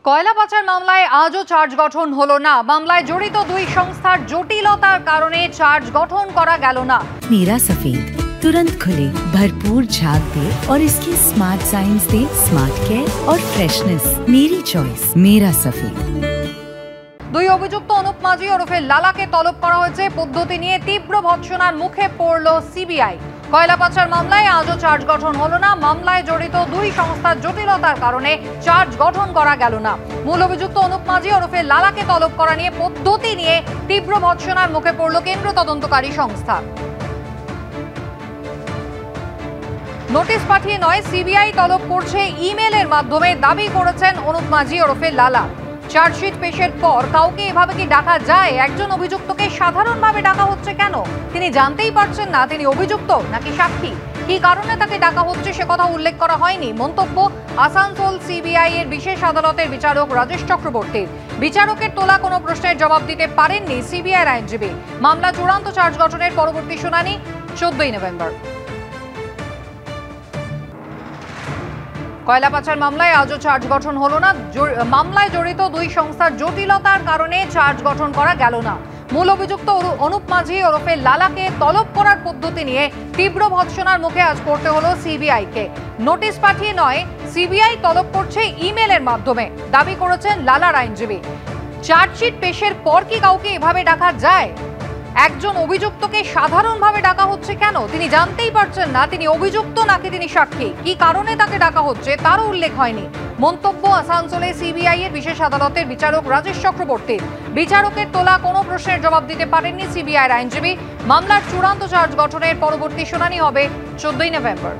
কয়লা পাচার মামলায় আজও চার্জ গঠন হলো না। মামলায় জড়িত দুই সংস্থার জটিলতার কারণে চার্জ গঠন করা গেল না। मेरा सफेद तुरंत खुले, भरपूर झाग दे और इसकी स्मार्ट साइंस दे स्मार्ट केयर और फ्रेशनेस। मेरी चॉइस मेरा सफेद। দুই অভিযুক্ত অনুপ মাঝি ওরফে লালাকে তলব করা হয়েছে। পদ্ধতি নিয়ে তীব্র ভৎসনার মুখে পড়ল সিবিআই। কয়লা পাচার মামলায় আজও চার্জ গঠন হলো না। মামলায় জড়িত দুই সংস্থার জটিলতার কারণে চার্জ গঠন করা গেল না। মূল অভিযুক্ত অনুপ মাঝি ওরফে লালাকে তলব করা নিয়ে পদ্ধতি নিয়ে তীব্র ভৎসনার মুখে পড়ল কেন্দ্র তদন্তকারী সংস্থা। নোটিশ পাঠিয়ে নয়, সিবিআই তলব করছে ইমেলের মাধ্যমে, দাবি করেছেন অনুপ মাঝি ওরফে লালা। চার্জশিট পেশের পর কাউকে এভাবে কি ডাকা যায়? একজন অভিযুক্তকে সাধারণভাবে ডাকা হচ্ছে কেন? তিনি জানতেই পারছেন না তিনি অভিযুক্ত নাকি সাক্ষী। কি কারণে তাকে ডাকা হচ্ছে সে কথা উল্লেখ করা হয়নি। মন্তব্য আসানসোল সিবিআই এর বিশেষ আদালতের বিচারক রাজেশ চক্রবর্তীর। বিচারকের তোলা কোনো প্রশ্নের জবাব দিতে পারেননি সিবিআইর আইনজীবী। মামলা চূড়ান্ত চার্জ গঠনের পরবর্তী শুনানি 14 নভেম্বর। কয়লা পাচার মামলায় আজও চার্জ গঠন হলো না। মামলায় জড়িত দুই সংস্থার জটিলতার কারণে চার্জ গঠন করা গেল না। মূল অভিযুক্ত অনুপ মাঝি ওরফে লালাকে তলব করার পদ্ধতি নিয়ে তীব্র ভৎসনার মুখে আজ পড়তে হলো সিবিআইকে। নোটিশ পাঠিয়ে নয়, সিবিআই তলব করছে ইমেলের মাধ্যমে, দাবি করেছেন লালার আইনজীবী। চার্জশিট পেশের পর কি কাউকে এভাবে ডাকা যায়? একজন অভিযুক্তকে সাধারণভাবে ডাকা হচ্ছে কেন? তিনি জানতেই পারছেন না তিনি অভিযুক্ত নাকি তিনি সাক্ষী। কি কারণে তাকে ডাকা হচ্ছে তারও উল্লেখ হয়নি। মন্তব্য আসানসোলে সিবিআই এর বিশেষ আদালতের বিচারক রাজেশ চক্রবর্তীর। বিচারকের তোলা কোনো প্রশ্নের জবাব দিতে পারেননি সিবিআইর আইনজীবী। মামলার চূড়ান্ত চার্জ গঠনের পরবর্তী শুনানি হবে 14 নভেম্বর।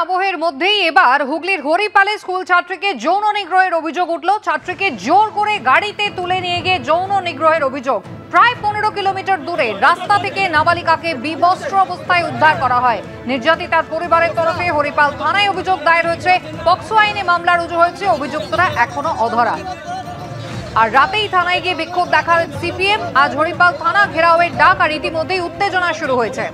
আবহের মধ্যেই এবার হুগলির হরিপালে স্কুল ছাত্রীকে যৌন নিগ্রহের অভিযোগ উঠল। ছাত্রীকে জোর করে গাড়িতে তুলে নিয়ে গিয়ে যৌন নিগ্রহের অভিযোগ। প্রায় 15 কিলোমিটার দূরে রাস্তা থেকে নাবালিকাকে বিবস্ত্র অবস্থায় উদ্ধার করা হয়। নির্যাতিতার পরিবারের তরফে হরিপাল থানায় অভিযোগ দায়ের হয়েছে। পক্সো আইনে মামলা রুজু হয়েছে। অভিযুক্তরা এখনো অধরা। আর রাতেই থানায় গিয়ে বিক্ষোভ দেখায় সিপিএম। আজ হরিপাল থানা ঘেরাওয়ের ডাক আর ইতিমধ্যেই উত্তেজনা শুরু হয়েছে।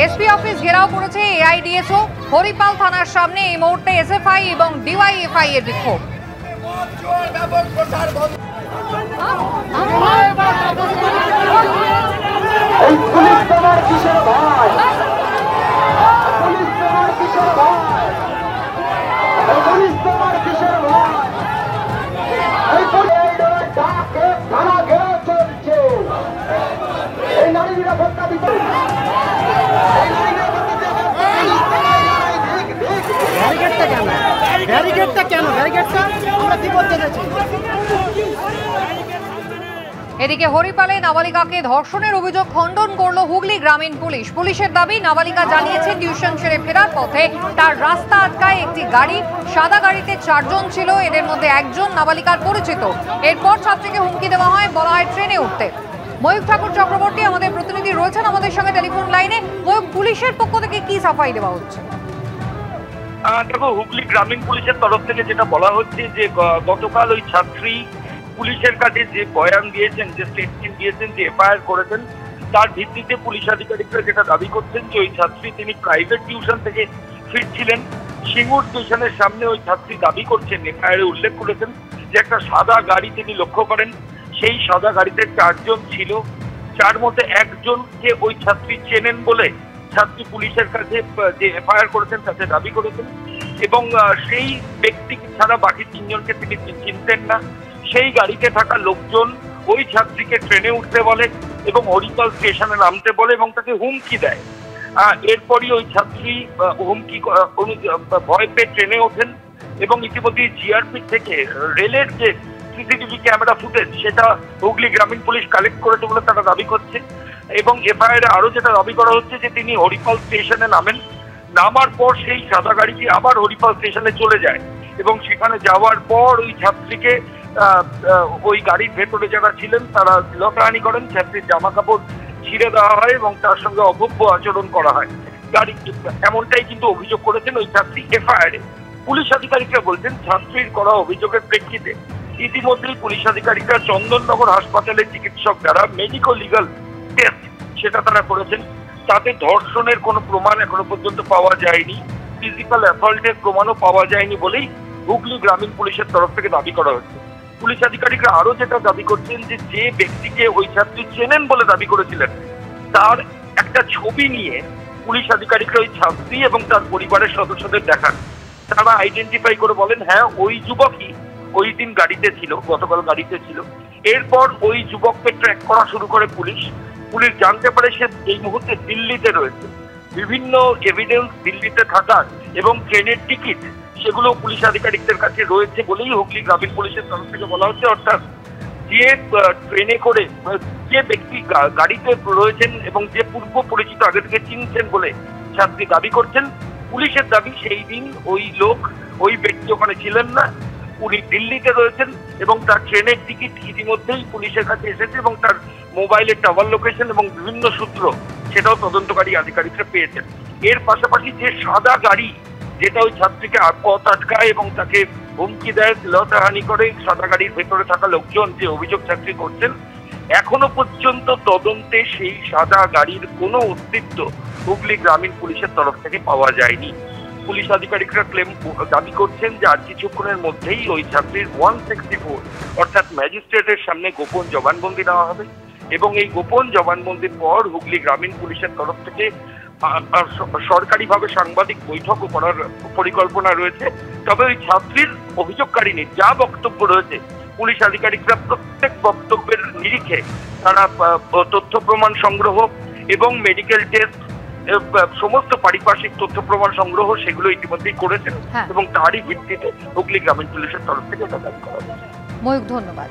এসপি অফিস ঘেরাও করেছে এআইডিএসও। হরিপাল থানার সামনে এই মুহূর্তে এসএফআই এবং ডিওয়াইএফআই এর বিক্ষোভ। এদিকে হরিপালে নাবালিকাকে ধর্ষণের অভিযোগ খণ্ডন করল হুগলি গ্রামীণ পুলিশ। পুলিশের দাবি, নাবালিকা জানিয়েছে টিউশন সেরে ফেরার পথে তার রাস্তা আটকায় একটি গাড়ি। সাদা গাড়িতে 4 জন ছিল, এদের মধ্যে একজন নাবালিকার পরিচিত। এরপর ছাত্রীকে হুমকি দেওয়া হয়, বলা হয় ট্রেনে উঠতে। ময়ূক ঠাকুর চক্রবর্তী আমাদের প্রতিনিধি রয়েছেন আমাদের সঙ্গে টেলিফোন লাইনে। ময়ূক, পুলিশের পক্ষ থেকে কি সাফাই দেওয়া হচ্ছে? দেখো, হুগলি গ্রামীণ পুলিশের তরফ থেকে যেটা বলা হচ্ছে যে গতকাল ওই ছাত্রী পুলিশের কাছে যে বয়ান দিয়েছেন, যে স্টেটমেন্ট দিয়েছেন, যে এফআইআর করেছেন, তার ভিত্তিতে পুলিশ আধিকারিকরা যেটা দাবি করছেন যে ওই ছাত্রী তিনি প্রাইভেট টিউশন থেকে ফিরছিলেন। সিঙ্গুর স্টেশনের সামনে ওই ছাত্রী দাবি করছেন, এফআইআরে উল্লেখ করেছেন যে একটা সাদা গাড়ি তিনি লক্ষ্য করেন। সেই সাদা গাড়িতে 4 জন ছিল, যার মধ্যে একজনকে ওই ছাত্রী চেনেন বলে ছাত্রী পুলিশের কাছে যে এফআইআর করেছেন তাতে দাবি করেছেন। এবং সেই ব্যক্তি ছাড়া বাকি 3 জনকে তিনি চিনতেন না। সেই গাড়িতে থাকা লোকজন ওই ছাত্রীকে ট্রেনে উঠতে বলে এবং হরিপাল স্টেশনে নামতে বলে এবং তাকে হুমকি দেয়। এরপরই ওই ছাত্রী হুমকি ভয় পেয়ে ট্রেনে ওঠেন এবং ইতিমধ্যে জিআরপি থেকে রেলের যে সিসিটিভি ক্যামেরা ফুটেজ সেটা হুগলি গ্রামীণ পুলিশ কালেক্ট করেছে বলে তারা দাবি করছে। এবং এফআইআর আরো যেটা দাবি করা হচ্ছে যে তিনি হরিপাল স্টেশনে নামেন, নামার পর সেই সাদা গাড়িটি আবার হরিপাল স্টেশনে চলে যায় এবং সেখানে যাওয়ার পর ওই ছাত্রীকে ওই গাড়ির ভেতরে যারা ছিলেন তারা লটাহানি করেন। ছাত্রীর জামা কাপড় ছিঁড়ে দেওয়া হয় এবং তার সঙ্গে অভব্য আচরণ করা হয়। গাড়ি এমনটাই কিন্তু অভিযোগ করেছেন ওই ছাত্রী এফআইআরে। পুলিশ আধিকারিকরা বলছেন ছাত্রীর করা অভিযোগের প্রেক্ষিতে ইতিমধ্যেই পুলিশ আধিকারিকরা চন্দননগর হাসপাতালের চিকিৎসক যারা মেডিকো লিগাল টেস্ট সেটা তারা করেছেন, তাতে ধর্ষণের কোনো প্রমাণ এখনো পর্যন্ত পাওয়া যায়নি, ফিজিক্যাল অ্যাসল্টের প্রমাণও পাওয়া যায়নি বলেই হুগলি গ্রামীণ পুলিশের তরফ থেকে দাবি করা হচ্ছে। পুলিশ আধিকারিকরা আরো যেটা দাবি করছেন যে ব্যক্তিকে ওই ছাত্রী চেনেন বলে দাবি করেছিলেন, তার একটা ছবি নিয়ে পুলিশ আধিকারিকরা ওই ছাত্রী এবং তার পরিবারের সদস্যদের দেখান। তারা আইডেন্টিফাই করে বলেন, হ্যাঁ ওই যুবকই ওই দিন গাড়িতে ছিল, গতকাল গাড়িতে ছিল। এরপর ওই যুবককে ট্র্যাক করা শুরু করে পুলিশ জানতে পারে সে এই মুহূর্তে দিল্লিতে রয়েছে। বিভিন্ন এভিডেন্স দিল্লিতে থাকার এবং ট্রেনের টিকিট সেগুলো পুলিশ আধিকারিকদের কাছে রয়েছে বলেই হুগলি গ্রামীণ পুলিশের তরফ থেকে বলা হচ্ছে। অর্থাৎ যে ট্রেনে করে যে ব্যক্তি গাড়িতে রয়েছেন এবং যে পূর্ব পরিচিত আগে থেকে চিনছেন বলে ছাত্রী দাবি করছেন, পুলিশের দাবি সেই দিন ওই ব্যক্তি ওখানে ছিলেন না, উনি দিল্লিতে রয়েছেন এবং তার ট্রেনের টিকিট ইতিমধ্যেই পুলিশের কাছে এসেছে এবং তার মোবাইলের টাওয়ার লোকেশন এবং বিভিন্ন সূত্র সেটাও তদন্তকারী আধিকারিকরা পেয়েছেন। এর পাশাপাশি যে সাদা গাড়ি যেটা ওই ছাত্রীকে পথ আটকায় এবং তাকে হুমকি দেয়, শ্লীলতাহানি করে, সাদা গাড়ির ভেতরে থাকা লোকজন যে অভিযোগ ছাত্রী করছেন, এখনো পর্যন্ত তদন্তে সেই সাদা গাড়ির কোনো অস্তিত্ব হুগলি গ্রামীণ পুলিশের তরফ থেকে পাওয়া যায়নি। পুলিশ আধিকারিকরা দাবি করছেন যে আর কিছুক্ষণের মধ্যেই ওই ছাত্রীর 164 অর্থাৎ ম্যাজিস্ট্রেটের সামনে গোপন জবানবন্দি নেওয়া হবে এবং এই গোপন জবানবন্দির পর হুগলি গ্রামীণ পুলিশের তরফ থেকে সরকারিভাবে সাংবাদিক বৈঠকও করার পরিকল্পনা রয়েছে। তবে ওই ছাত্রীর অভিযোগকারিনীর যা বক্তব্য রয়েছে, পুলিশ আধিকারিকরা প্রত্যেক বক্তব্যের নিরিখে তারা তথ্য প্রমাণ সংগ্রহ এবং মেডিকেল টেস্ট সমস্ত পারিপার্শ্বিক তথ্য প্রমাণ সংগ্রহ সেগুলো ইতিমধ্যেই করেছেন এবং তারই ভিত্তিতে হুগলি গ্রামীণ পুলিশের তরফ থেকে এটা দাবি করা হয়েছে। ময়ূক, ধন্যবাদ।